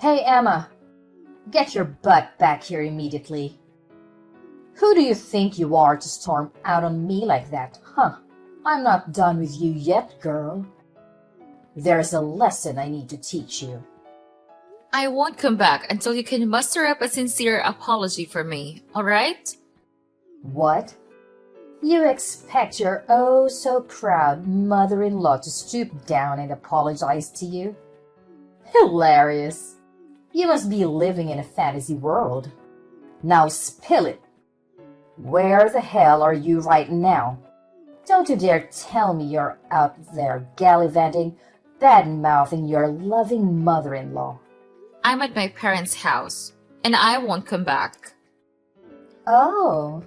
Hey, Emma, get your butt back here immediately. Who do you think you are to storm out on me like that, huh? I'm not done with you yet, girl. There's a lesson I need to teach you. I won't come back until you can muster up a sincere apology for me, alright? What? You expect your oh so proud mother-in-law to stoop down and apologize to you? Hilarious. You must be living in a fantasy world. Now spill it. Where the hell are you right now? Don't you dare tell me you're out there gallivanting, bad-mouthing your loving mother-in-law. I'm at my parents' house, and I won't come back. Oh,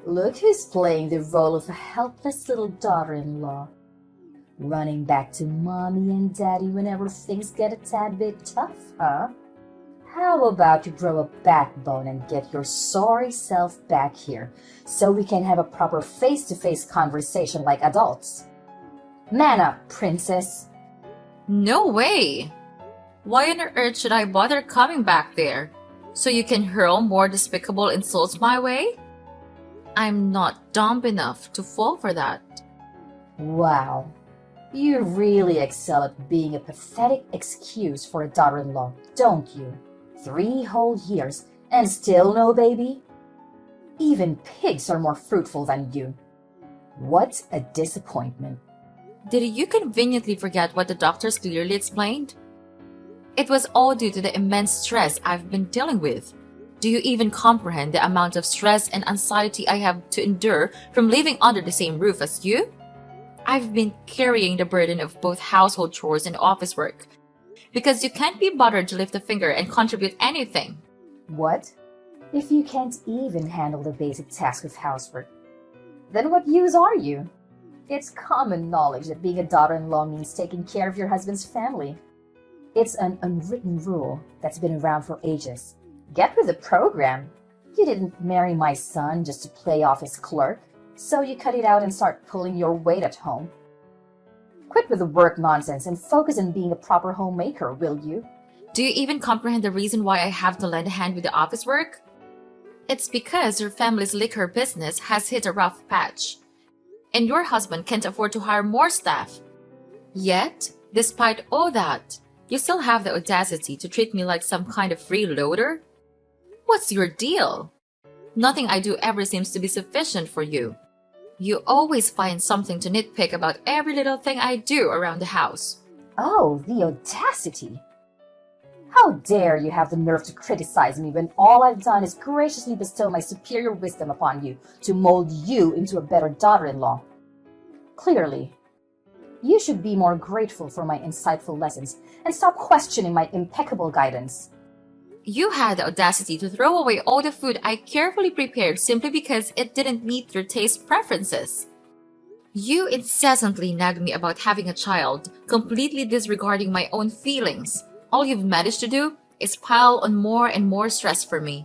look who's playing the role of a helpless little daughter-in-law. Running back to mommy and daddy whenever things get a tad bit tough, huh? How about you grow a backbone and get your sorry self back here so we can have a proper face-to-face conversation like adults? Man up, princess. No way! Why on earth should I bother coming back there? So you can hurl more despicable insults my way? I'm not dumb enough to fall for that. Wow. You really excel at being a pathetic excuse for a daughter-in-law, don't you? 3 whole years and still no baby? Even pigs are more fruitful than you. What a disappointment. Did you conveniently forget what the doctors clearly explained? It was all due to the immense stress I've been dealing with. Do you even comprehend the amount of stress and anxiety I have to endure from living under the same roof as you? I've been carrying the burden of both household chores and office work because you can't be bothered to lift a finger and contribute anything. What? If you can't even handle the basic task of housework, then what use are you? It's common knowledge that being a daughter-in-law means taking care of your husband's family. It's an unwritten rule that's been around for ages. Get with the program. You didn't marry my son just to play off his clerk, so you cut it out and start pulling your weight at home. Quit with the work nonsense and focus on being a proper homemaker, will you? Do you even comprehend the reason why I have to lend a hand with the office work? It's because your family's liquor business has hit a rough patch, and your husband can't afford to hire more staff. Yet, despite all that, you still have the audacity to treat me like some kind of freeloader? What's your deal? Nothing I do ever seems to be sufficient for you. You always find something to nitpick about every little thing I do around the house. Oh, the audacity! How dare you have the nerve to criticize me when all I've done is graciously bestow my superior wisdom upon you to mold you into a better daughter-in-law? Clearly, you should be more grateful for my insightful lessons and stop questioning my impeccable guidance. You had the audacity to throw away all the food I carefully prepared simply because it didn't meet your taste preferences. You incessantly nag me about having a child, completely disregarding my own feelings. All you've managed to do is pile on more and more stress for me.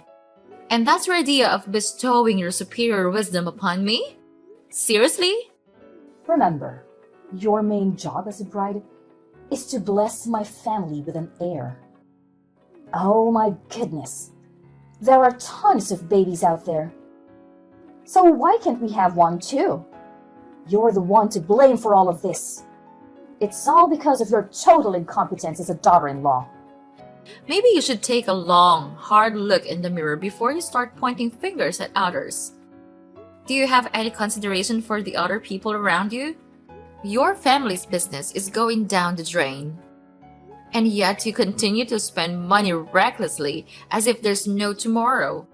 And that's your idea of bestowing your superior wisdom upon me? Seriously? Remember, your main job as a bride is to bless my family with an heir. Oh my goodness, there are tons of babies out there. So why can't we have one too? You're the one to blame for all of this. It's all because of your total incompetence as a daughter-in-law. Maybe you should take a long, hard look in the mirror before you start pointing fingers at others. Do you have any consideration for the other people around you? Your family's business is going down the drain. And yet you continue to spend money recklessly as if there's no tomorrow.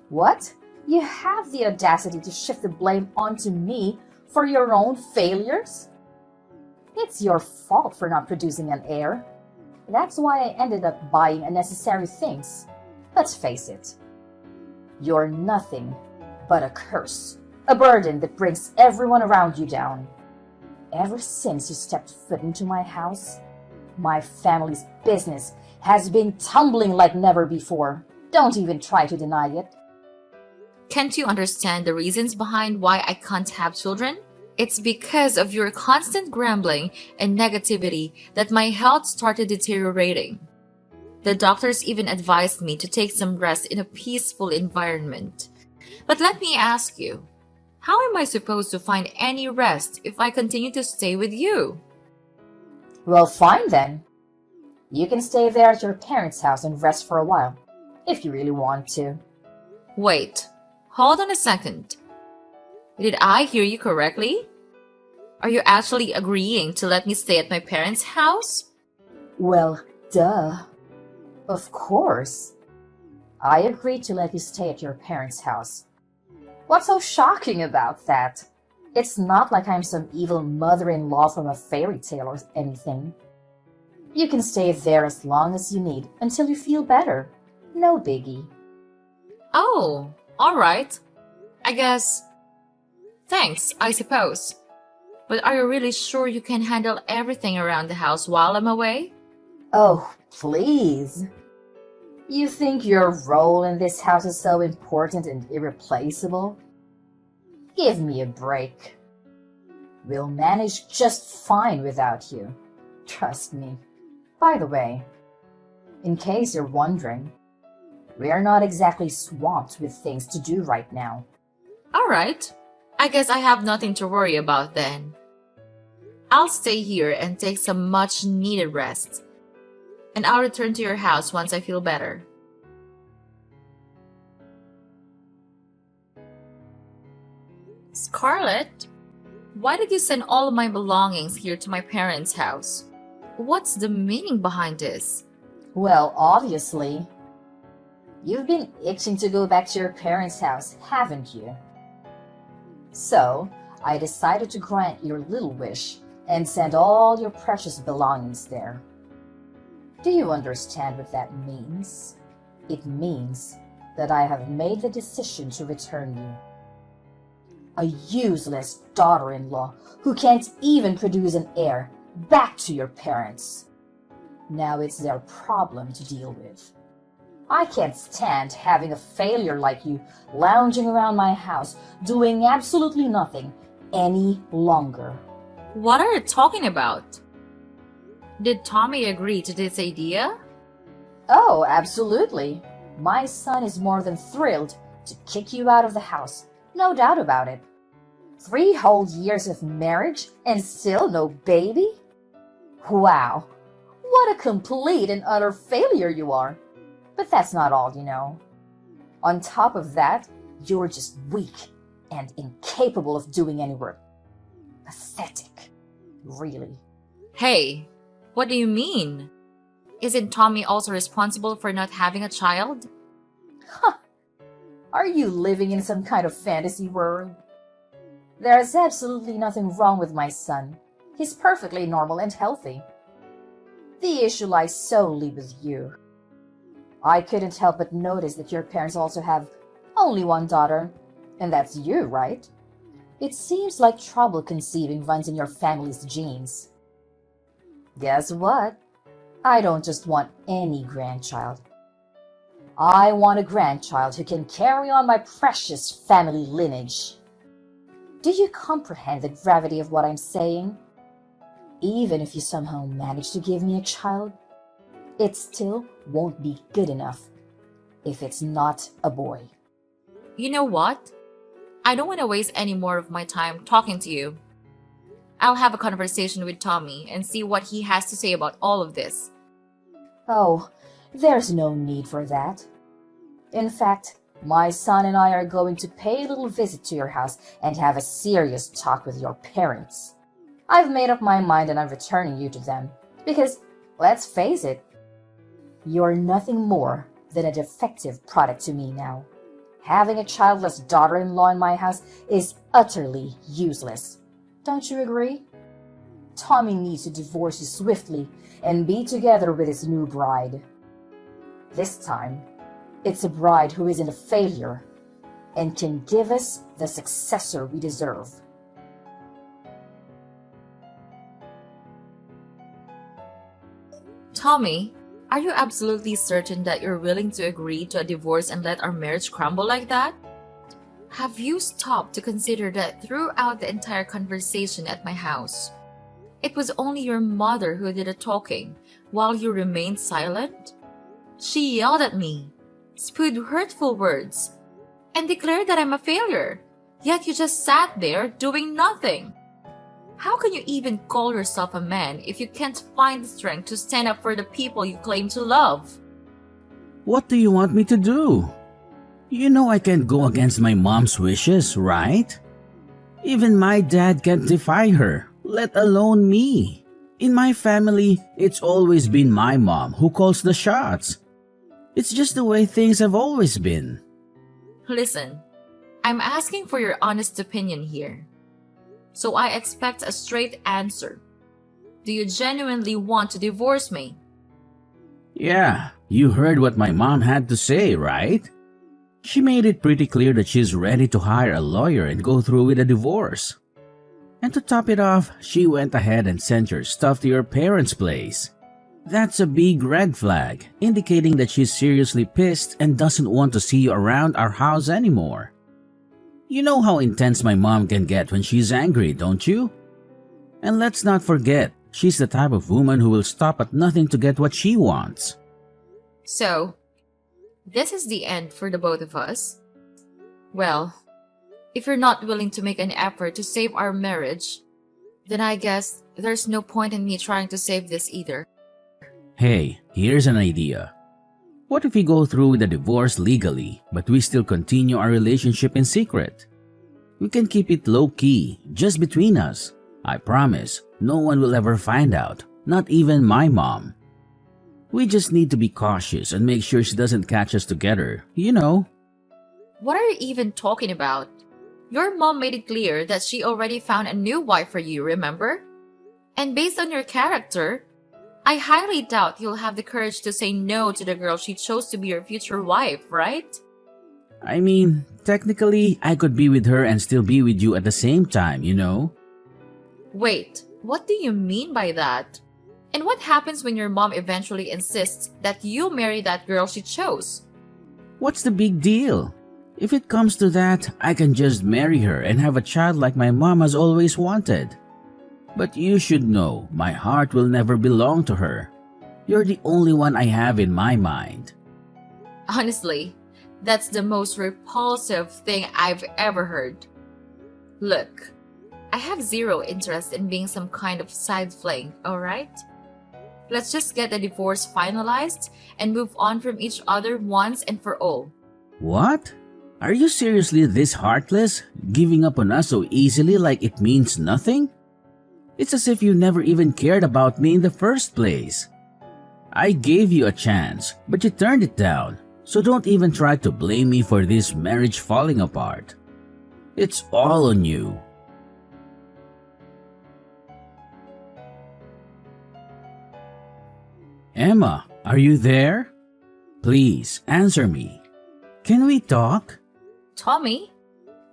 What? You have the audacity to shift the blame onto me for your own failures? It's your fault for not producing an heir. That's why I ended up buying unnecessary things. Let's face it. You're nothing but a curse, a burden that brings everyone around you down. Ever since you stepped foot into my house, my family's business has been tumbling like never before. Don't even try to deny it. Can't you understand the reasons behind why I can't have children? It's because of your constant grumbling and negativity that my health started deteriorating. The doctors even advised me to take some rest in a peaceful environment. But let me ask you, how am I supposed to find any rest if I continue to stay with you? Well, fine then. You can stay there at your parents' house and rest for a while, if you really want to. Wait, hold on a second. Did I hear you correctly? Are you actually agreeing to let me stay at my parents' house? Well, duh. Of course. I agreed to let you stay at your parents' house. What's so shocking about that? It's not like I'm some evil mother-in-law from a fairy tale or anything. You can stay there as long as you need until you feel better. No biggie. Oh, all right. I guess. Thanks, I suppose. But are you really sure you can handle everything around the house while I'm away? Oh, please. You think your role in this house is so important and irreplaceable? Give me a break. We'll manage just fine without you. Trust me. By the way, in case you're wondering, we're not exactly swamped with things to do right now. All right. I guess I have nothing to worry about then. I'll stay here and take some much needed rest. And I'll return to your house once I feel better. Scarlett, why did you send all of my belongings here to my parents' house? What's the meaning behind this? Well, obviously, you've been itching to go back to your parents' house, haven't you? So, I decided to grant your little wish and send all your precious belongings there. Do you understand what that means? It means that I have made the decision to return you. A useless daughter-in-law who can't even produce an heir, back to your parents. Now it's their problem to deal with. I can't stand having a failure like you lounging around my house, doing absolutely nothing any longer. What are you talking about? Did Tommy agree to this idea? Oh, absolutely. My son is more than thrilled to kick you out of the house. No doubt about it. 3 whole years of marriage and still no baby? Wow, what a complete and utter failure you are. But that's not all, you know. On top of that, you're just weak and incapable of doing any work. Pathetic, really. Hey, what do you mean? Isn't Tommy also responsible for not having a child? Huh. Are you living in some kind of fantasy world? There's absolutely nothing wrong with my son. He's perfectly normal and healthy. The issue lies solely with you. I couldn't help but notice that your parents also have only one daughter, and that's you, right? It seems like trouble conceiving runs in your family's genes. Guess what? I don't just want any grandchild. I want a grandchild who can carry on my precious family lineage. Do you comprehend the gravity of what I'm saying? Even if you somehow manage to give me a child, it still won't be good enough if it's not a boy. You know what? I don't want to waste any more of my time talking to you. I'll have a conversation with Tommy and see what he has to say about all of this. Oh, there's no need for that. In fact, my son and I are going to pay a little visit to your house and have a serious talk with your parents. I've made up my mind and I'm returning you to them because, let's face it, you're nothing more than a defective product to me now. Having a childless daughter-in-law in my house is utterly useless. Don't you agree? Tommy needs to divorce you swiftly and be together with his new bride. This time, it's a bride who isn't a failure and can give us the successor we deserve. Tommy, are you absolutely certain that you're willing to agree to a divorce and let our marriage crumble like that? Have you stopped to consider that throughout the entire conversation at my house, it was only your mother who did the talking while you remained silent? She yelled at me, spewed hurtful words, and declared that I'm a failure. Yet you just sat there doing nothing. How can you even call yourself a man if you can't find the strength to stand up for the people you claim to love? What do you want me to do? You know I can't go against my mom's wishes, right? Even my dad can't defy her, let alone me. In my family, it's always been my mom who calls the shots. It's just the way things have always been. Listen, I'm asking for your honest opinion here. So I expect a straight answer. Do you genuinely want to divorce me? Yeah, you heard what my mom had to say, right? She made it pretty clear that she's ready to hire a lawyer and go through with a divorce. And to top it off, she went ahead and sent your stuff to your parents' place. That's a big red flag, indicating that she's seriously pissed and doesn't want to see you around our house anymore. You know how intense my mom can get when she's angry, don't you? And let's not forget, she's the type of woman who will stop at nothing to get what she wants. So, this is the end for the both of us? Well, if you're not willing to make an effort to save our marriage, then I guess there's no point in me trying to save this either. Hey, here's an idea. What if we go through with the divorce legally, but we still continue our relationship in secret? We can keep it low-key, just between us. I promise, no one will ever find out, not even my mom. We just need to be cautious and make sure she doesn't catch us together, you know. What are you even talking about? Your mom made it clear that she already found a new wife for you, remember? And based on your character, I highly doubt you'll have the courage to say no to the girl she chose to be your future wife, right? I mean, technically, I could be with her and still be with you at the same time, you know? Wait, what do you mean by that? And what happens when your mom eventually insists that you marry that girl she chose? What's the big deal? If it comes to that, I can just marry her and have a child like my mom has always wanted. But you should know, my heart will never belong to her. You're the only one I have in my mind. Honestly, that's the most repulsive thing I've ever heard. Look, I have zero interest in being some kind of side fling, alright? Let's just get the divorce finalized and move on from each other once and for all. What? Are you seriously this heartless? Giving up on us so easily like it means nothing? It's as if you never even cared about me in the first place. I gave you a chance, but you turned it down, so don't even try to blame me for this marriage falling apart. It's all on you. Emma, are you there? Please, answer me. Can we talk? Tommy,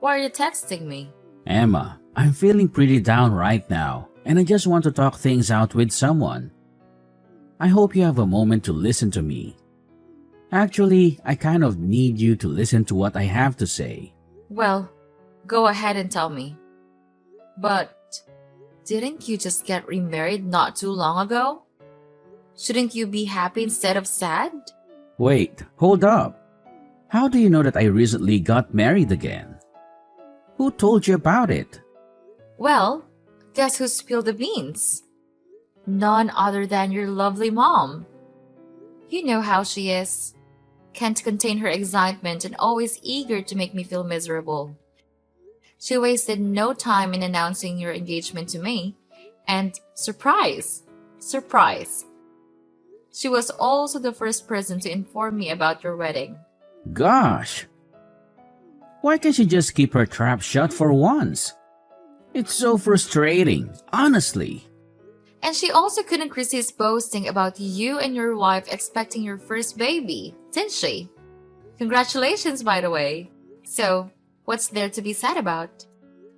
why are you texting me? Emma, I'm feeling pretty down right now, and I just want to talk things out with someone. I hope you have a moment to listen to me. Actually, I kind of need you to listen to what I have to say. Well, go ahead and tell me. But didn't you just get remarried not too long ago? Shouldn't you be happy instead of sad? Wait, hold up. How do you know that I recently got married again? Who told you about it? Well, guess who spilled the beans? None other than your lovely mom. You know how she is. Can't contain her excitement and always eager to make me feel miserable. She wasted no time in announcing your engagement to me. And surprise! Surprise! She was also the first person to inform me about your wedding. Gosh! Why can't she just keep her trap shut for once? It's so frustrating, honestly. And she also couldn't resist boasting about you and your wife expecting your first baby, didn't she? Congratulations, by the way. So, what's there to be sad about?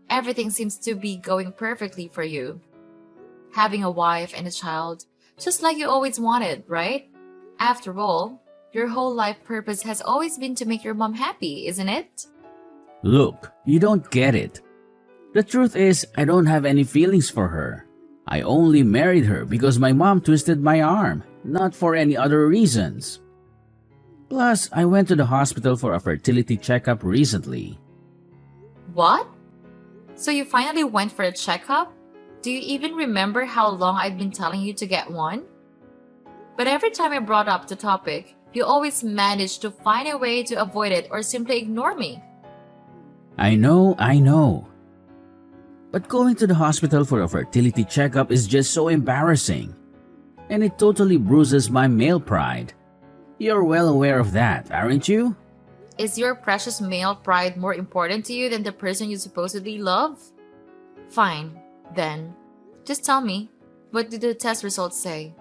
Everything seems to be going perfectly for you. Having a wife and a child, just like you always wanted, right? After all, your whole life purpose has always been to make your mom happy, isn't it? Look, you don't get it. The truth is, I don't have any feelings for her. I only married her because my mom twisted my arm, not for any other reasons. Plus, I went to the hospital for a fertility checkup recently. What? So you finally went for a checkup? Do you even remember how long I've been telling you to get one? But every time I brought up the topic, you always manage to find a way to avoid it or simply ignore me. I know. But going to the hospital for a fertility checkup is just so embarrassing. And it totally bruises my male pride. You're well aware of that, aren't you? Is your precious male pride more important to you than the person you supposedly love? Fine, then. Just tell me, what did the test results say?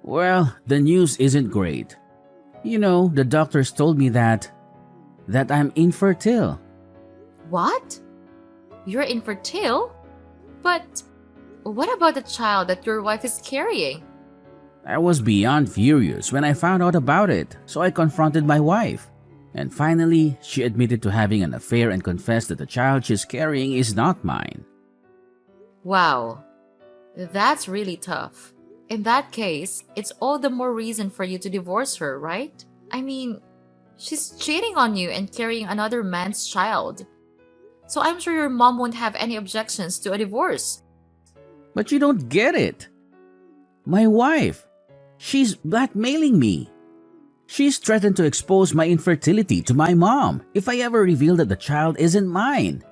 Well, the news isn't great. You know, the doctors told me that I'm infertile. What? You're infertile? But what about the child that your wife is carrying? I was beyond furious when I found out about it, so I confronted my wife. And finally, she admitted to having an affair and confessed that the child she's carrying is not mine. Wow, that's really tough. In that case, it's all the more reason for you to divorce her, right? I mean, she's cheating on you and carrying another man's child. So I'm sure your mom won't have any objections to a divorce. But you don't get it. My wife, she's blackmailing me. She's threatened to expose my infertility to my mom if I ever reveal that the child isn't mine.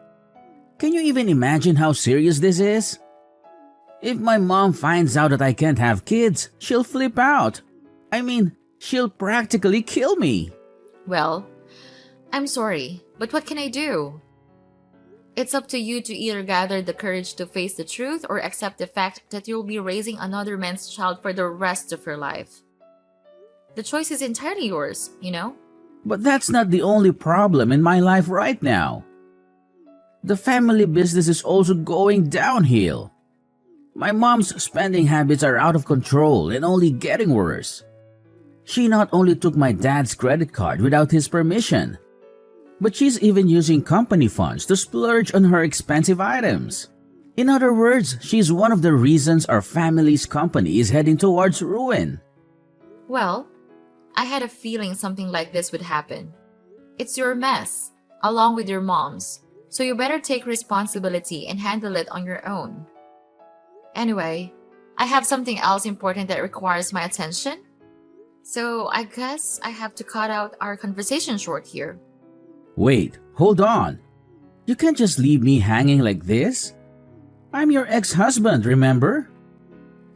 Can you even imagine how serious this is? If my mom finds out that I can't have kids, she'll flip out. I mean, she'll practically kill me. Well, I'm sorry, but what can I do? It's up to you to either gather the courage to face the truth or accept the fact that you'll be raising another man's child for the rest of your life. The choice is entirely yours, you know? But that's not the only problem in my life right now. The family business is also going downhill. My mom's spending habits are out of control and only getting worse. She not only took my dad's credit card without his permission, but she's even using company funds to splurge on her expensive items. In other words, she's one of the reasons our family's company is heading towards ruin. Well, I had a feeling something like this would happen. It's your mess, along with your mom's, so you better take responsibility and handle it on your own. Anyway, I have something else important that requires my attention. So I guess I have to cut out our conversation short here. Wait, hold on. You can't just leave me hanging like this. I'm your ex-husband, remember?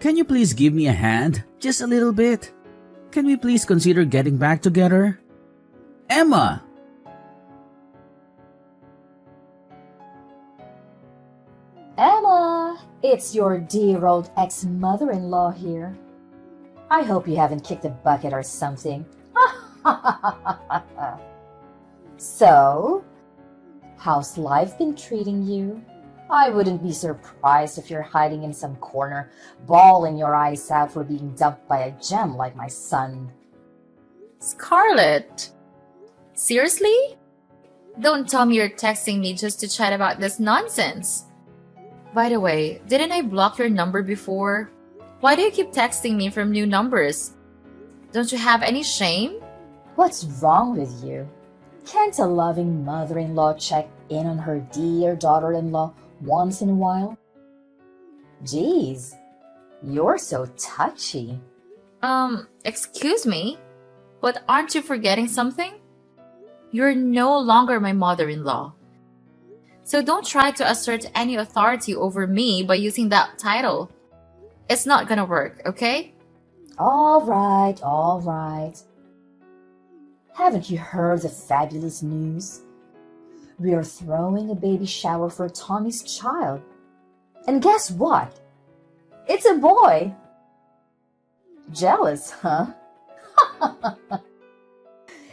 Can you please give me a hand, just a little bit? Can we please consider getting back together? Emma! Emma, it's your dear old ex-mother-in-law here. I hope you haven't kicked a bucket or something. So, how's life been treating you? I wouldn't be surprised if you're hiding in some corner, bawling your eyes out for being dumped by a gem like my son. Scarlett! Seriously? Don't tell me you're texting me just to chat about this nonsense. By the way, didn't I block your number before? Why do you keep texting me from new numbers? Don't you have any shame? What's wrong with you? Can't a loving mother-in-law check in on her dear daughter-in-law once in a while? Geez, you're so touchy. Excuse me? But aren't you forgetting something? You're no longer my mother-in-law. So don't try to assert any authority over me by using that title. It's not gonna work, okay? All right. Haven't you heard the fabulous news? We are throwing a baby shower for Tommy's child. And guess what? It's a boy. Jealous, huh?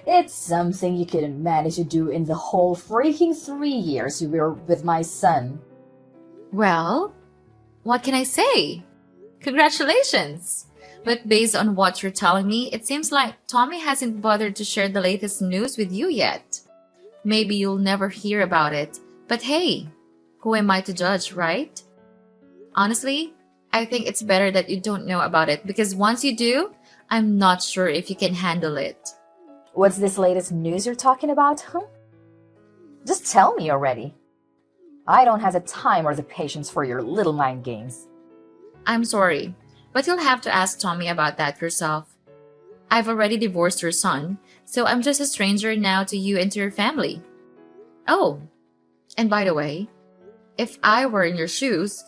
It's something you couldn't manage to do in the whole freaking 3 years you were with my son. Well, what can I say? Congratulations! But based on what you're telling me, it seems like Tommy hasn't bothered to share the latest news with you yet. Maybe you'll never hear about it, but hey, who am I to judge, right? Honestly, I think it's better that you don't know about it because once you do, I'm not sure if you can handle it. What's this latest news you're talking about, huh? Just tell me already. I don't have the time or the patience for your little mind games. I'm sorry, but you'll have to ask Tommy about that yourself. I've already divorced your son, so I'm just a stranger now to you and to your family. Oh, and by the way, if I were in your shoes,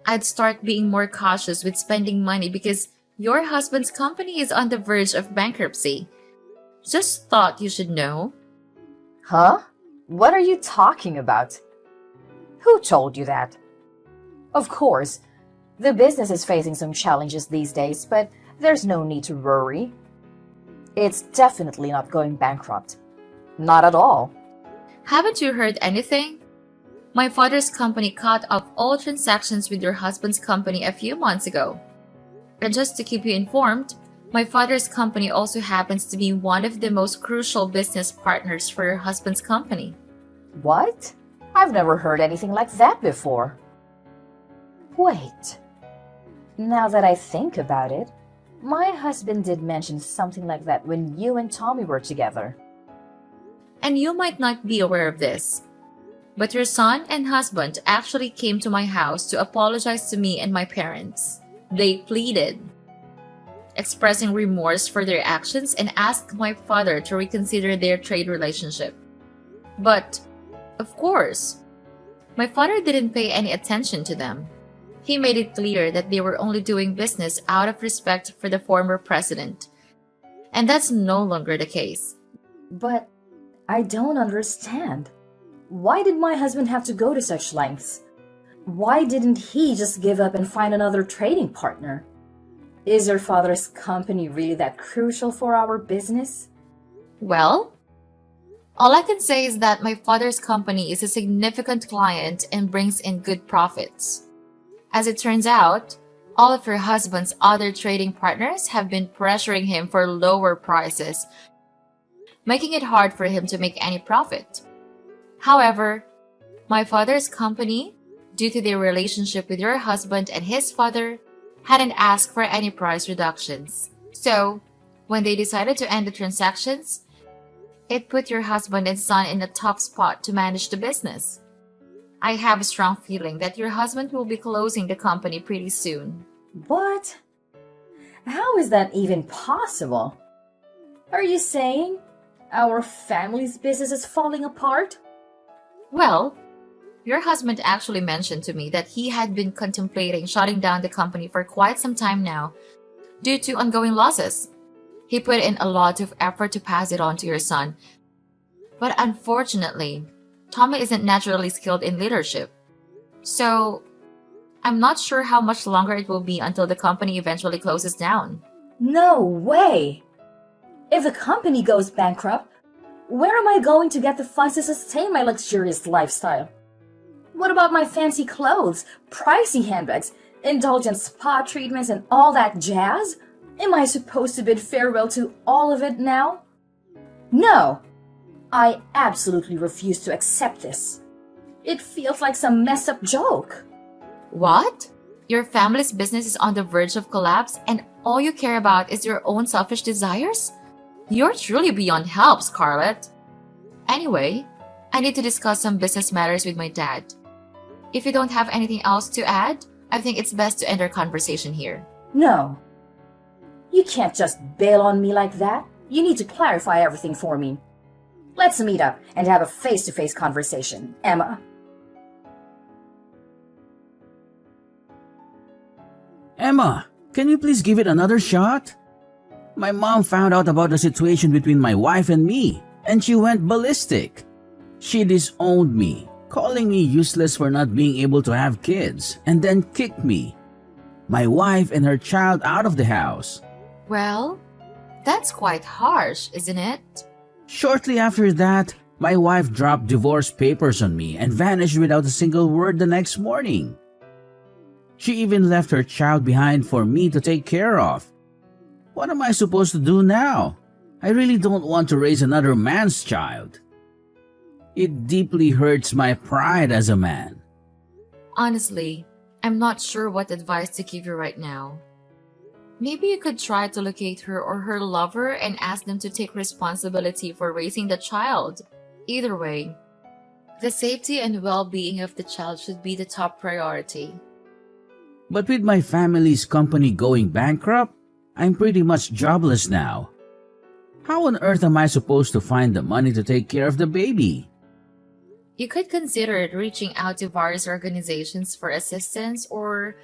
I'd start being more cautious with spending money because your husband's company is on the verge of bankruptcy. Just thought you should know. Huh? What are you talking about? Who told you that? Of course, the business is facing some challenges these days, but there's no need to worry. It's definitely not going bankrupt. Not at all. Haven't you heard anything? My father's company cut off all transactions with your husband's company a few months ago. And just to keep you informed, my father's company also happens to be one of the most crucial business partners for your husband's company. What? I've never heard anything like that before. Wait. Now that I think about it, my husband did mention something like that when you and Tommy were together. And you might not be aware of this, but your son and husband actually came to my house to apologize to me and my parents. They pleaded, expressing remorse for their actions and asked my father to reconsider their trade relationship. But, of course, my father didn't pay any attention to them. He made it clear that they were only doing business out of respect for the former president. And that's no longer the case. But I don't understand. Why did my husband have to go to such lengths? Why didn't he just give up and find another trading partner? Is your father's company really that crucial for our business? Well, all I can say is that my father's company is a significant client and brings in good profits. As it turns out, all of your husband's other trading partners have been pressuring him for lower prices, making it hard for him to make any profit. However, my father's company, due to their relationship with your husband and his father, hadn't asked for any price reductions. So, when they decided to end the transactions, it put your husband and son in a tough spot to manage the business. I have a strong feeling that your husband will be closing the company pretty soon. What? How is that even possible? Are you saying our family's business is falling apart? Well, your husband actually mentioned to me that he had been contemplating shutting down the company for quite some time now due to ongoing losses. He put in a lot of effort to pass it on to your son. But unfortunately, Tommy isn't naturally skilled in leadership. So, I'm not sure how much longer it will be until the company eventually closes down. No way! If the company goes bankrupt, where am I going to get the funds to sustain my luxurious lifestyle? What about my fancy clothes, pricey handbags, indulgent spa treatments, and all that jazz? Am I supposed to bid farewell to all of it now? No! I absolutely refuse to accept this. It feels like some messed up joke. What? Your family's business is on the verge of collapse and all you care about is your own selfish desires? You're truly beyond help, Scarlett. Anyway, I need to discuss some business matters with my dad. If you don't have anything else to add, I think it's best to end our conversation here. No. You can't just bail on me like that. You need to clarify everything for me. Let's meet up and have a face-to-face conversation, Emma. Emma, can you please give it another shot? My mom found out about the situation between my wife and me, and she went ballistic. She disowned me, calling me useless for not being able to have kids, and then kicked me, my wife and her child out of the house. Well, that's quite harsh, isn't it? Shortly after that, my wife dropped divorce papers on me and vanished without a single word the next morning. She even left her child behind for me to take care of. What am I supposed to do now? I really don't want to raise another man's child. It deeply hurts my pride as a man. Honestly, I'm not sure what advice to give you right now. Maybe you could try to locate her or her lover and ask them to take responsibility for raising the child. Either way, the safety and well being of the child should be the top priority. But with my family's company going bankrupt, I'm pretty much jobless now. How on earth am I supposed to find the money to take care of the baby? You could consider reaching out to various organizations for assistance or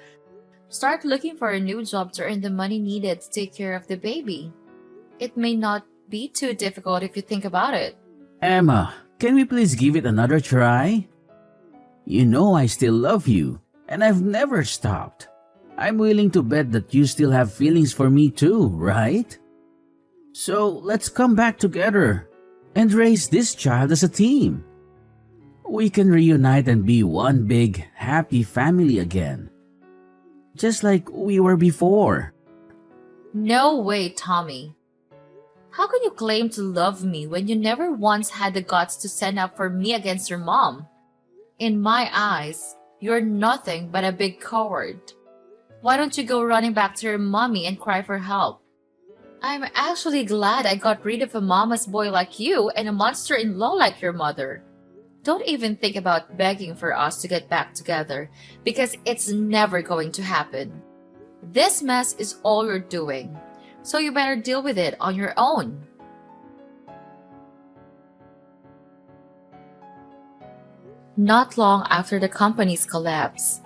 start looking for a new job to earn the money needed to take care of the baby. It may not be too difficult if you think about it. Emma, can we please give it another try? You know I still love you, and I've never stopped. I'm willing to bet that you still have feelings for me too, right? So let's come back together and raise this child as a team. We can reunite and be one big, happy family again. Just like we were before. No way, Tommy. How can you claim to love me when you never once had the guts to stand up for me against your mom? In my eyes, you're nothing but a big coward. Why don't you go running back to your mommy and cry for help? I'm actually glad I got rid of a mama's boy like you and a monster-in-law like your mother. Don't even think about begging for us to get back together, because it's never going to happen. This mess is all you're doing, so you better deal with it on your own. Not long after the company's collapse,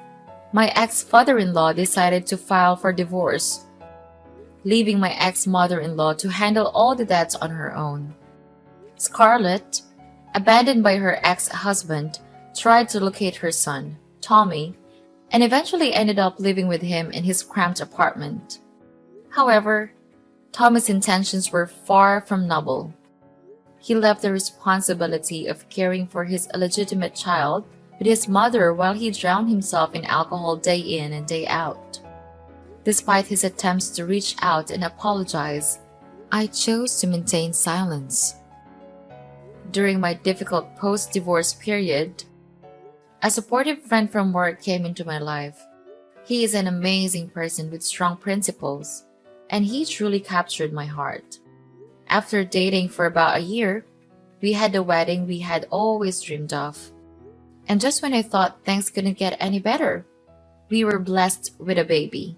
my ex-father-in-law decided to file for divorce, leaving my ex-mother-in-law to handle all the debts on her own. Scarlett, abandoned by her ex-husband, tried to locate her son, Tommy, and eventually ended up living with him in his cramped apartment. However, Tommy's intentions were far from noble. He left the responsibility of caring for his illegitimate child with his mother while he drowned himself in alcohol day in and day out. Despite his attempts to reach out and apologize, I chose to maintain silence. During my difficult post-divorce period, a supportive friend from work came into my life. He is an amazing person with strong principles, and he truly captured my heart. After dating for about a year, we had the wedding we had always dreamed of. And just when I thought things couldn't get any better, we were blessed with a baby.